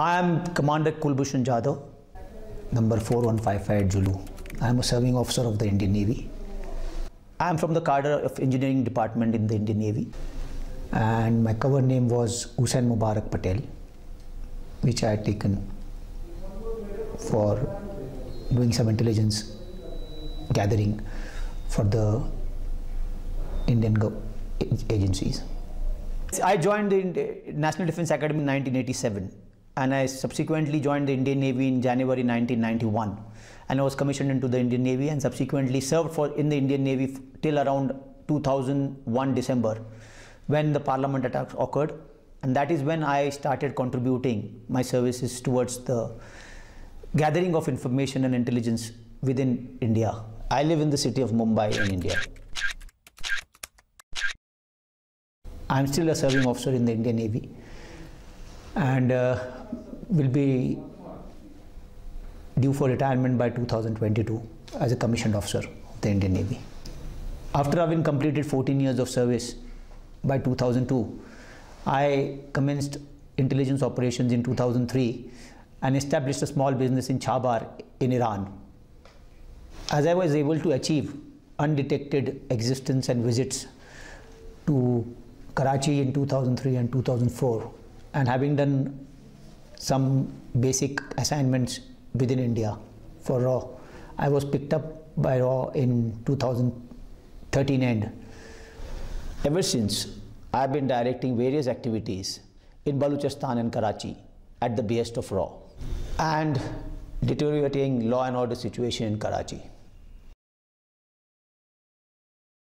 I am Commander Kulbhushan Jadhav, number 4155 Zulu. I am a serving officer of the Indian Navy. I am from the cadre of engineering department in the Indian Navy, and my cover name was Hussain Mubarak Patel, which I had taken for doing some intelligence gathering for the Indian agencies. I joined the National Defence Academy in 1987, and I subsequently joined the Indian Navy in January 1991, and I was commissioned into the Indian Navy and subsequently served in the Indian Navy till around 2001 December, when the Parliament attack occurred, and that is when I started contributing my services towards the gathering of information and intelligence within India. I live in the city of Mumbai in India. I am still a serving officer in the Indian Navy, and will be due for retirement by 2022 as a commissioned officer of the Indian Navy. After having completed 14 years of service by 2002, I commenced intelligence operations in 2003 and established a small business in Chabar in Iran. As I was able to achieve undetected existence and visits to Karachi in 2003 and 2004, and having done some basic assignments within India for RAW, I was picked up by RAW in 2013 end. Ever since, I have been directing various activities in Balochistan and Karachi at the behest of RAW and deteriorating law and order situation in Karachi.